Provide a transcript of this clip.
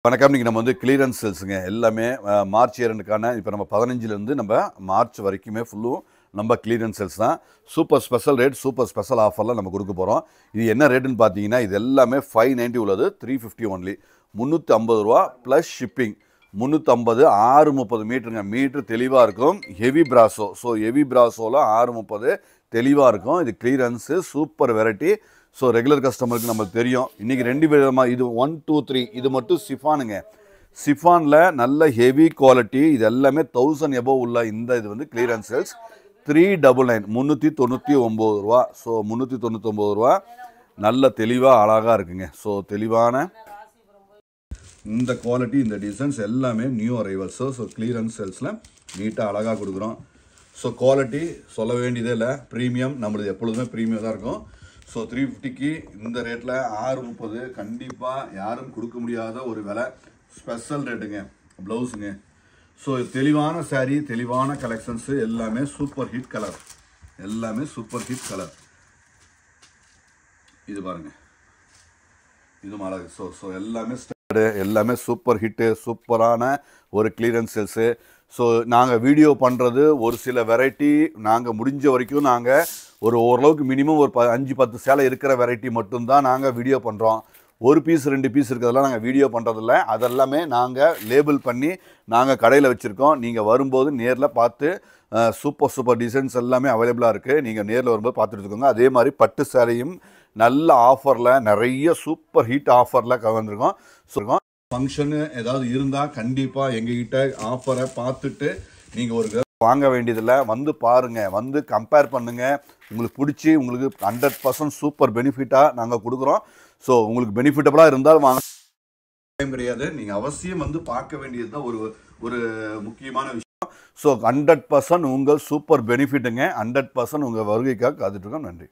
வணக்கம். இன்னைக்கு நம்ம வந்து கிளியரன்ஸ் சேல்ஸுங்க எல்லாமே மார்ச் 2க்கான இப்போ நம்ம 15லேருந்து நம்ம மார்ச் வரைக்குமே ஃபுல்லும் நம்ம கிளியரன்ஸ் சேல்ஸ் தான். Super special rate, super special ஆஃபரில் நம்ம கொடுக்க போகிறோம். இது என்ன ரேட்டுன்னு பார்த்தீங்கன்னா, இது எல்லாமே 590 உள்ளது, 350 ஒன்லி. 350 ரூபா ப்ளஸ் ஷிப்பிங். 350 630 மீட்டருங்க. மீட்ரு தெளிவாக இருக்கும். Heavy brasso. ஸோ ஹெவி பிராசோவில் 630 தெளிவாக இருக்கும். இது clearance, super variety. So regular கஸ்டமருக்கு நம்மளுக்கு தெரியும். இன்றைக்கி 2 விதமாக, இது 1 2 3 இது மட்டும் சிஃபானுங்க. சிஃபானில் நல்ல ஹெவி குவாலிட்டி. இது எல்லாமே 1000 எபோவ் உள்ள இந்த இது வந்து கிளியரன்ஸ் சேல்ஸ். 399 399 ரூபா. ஸோ 399 ரூபா. நல்ல தெளிவாக அழகாக இருக்குங்க. ஸோ தெளிவான இந்த குவாலிட்டி, இந்த டிசைன்ஸ் எல்லாமே நியூ அரைவல்ஸோ. ஸோ கிளியரன்ஸ் சேல்ஸில் நீட்டாக அழகாக கொடுக்குறோம். ஸோ குவாலிட்டி சொல்ல வேண்டியதே இல்லை. ப்ரீமியம் நம்மளுது எப்பொழுதுமே ப்ரீமியம் தான் இருக்கும். ஸோ 350க்கு இந்த ரேட்டில் 630 கண்டிப்பாக யாரும் கொடுக்க முடியாத ஒரு விலை. ஸ்பெஷல் ரேட்டுங்க. ப்ளவுஸுங்க. ஸோ தெளிவான சாரீ, தெளிவான கலெக்ஷன்ஸு, எல்லாமே சூப்பர் ஹிட் கலர். எல்லாமே சூப்பர் ஹிட் கலர். இது பாருங்கள், இது அழகு. ஸோ எல்லாமே எல்லாமே சூப்பர் ஹிட்டு, சூப்பரான ஒரு கிளியரன்ஸ் சேல்ஸு. ஸோ நாங்கள் வீடியோ பண்ணுறது ஒரு சில வெரைட்டி, நாங்கள் முடிஞ்ச வரைக்கும் நாங்கள் ஓரளவுக்கு மினிமம் ஒரு 5-10 சேலை இருக்கிற வெரைட்டி மட்டும்தான் நாங்கள் வீடியோ பண்ணுறோம். ஒரு பீஸ் 2 பீஸ் இருக்கிறதெல்லாம் நாங்கள் வீடியோ பண்ணுறதில்ல. அதெல்லாமே நாங்கள் லேபிள் பண்ணி நாங்கள் கடையில் வச்சுருக்கோம். நீங்கள் வரும்போது நேரில் பார்த்து சூப்பர் டிசைன்ஸ் எல்லாமே அவைலபிளாக இருக்குது. நீங்கள் நேரில் வரும்போது பார்த்துட்டு இருக்கோங்க. அதே மாதிரி பட்டு சேலையும் நல்ல ஆஃபரில், நிறைய சூப்பர் ஹீட் ஆஃபரில் வந்திருக்கோம். ஸோ ஃபங்க்ஷனு ஏதாவது இருந்தால் கண்டிப்பாக எங்ககிட்ட ஆஃபரை பார்த்துட்டு நீங்கள் ஒரு வாங்க வேண்டியதில்லை. வந்து பாருங்கள், வந்து கம்பேர் பண்ணுங்கள். உங்களுக்கு பிடிச்சி, உங்களுக்கு 100% சூப்பர் பெனிஃபிட்டாக நாங்கள் கொடுக்குறோம். ஸோ உங்களுக்கு பெனிஃபிட்டபுளாக இருந்தாலும் வாங்க கிடையாது. நீங்கள் அவசியம் வந்து பார்க்க வேண்டியது தான் ஒரு முக்கியமான விஷயம். ஸோ 100% உங்கள் சூப்பர் பெனிஃபிட்டுங்க. 100% உங்கள் வருகைக்காக காத்துட்ருக்கோம். நன்றி.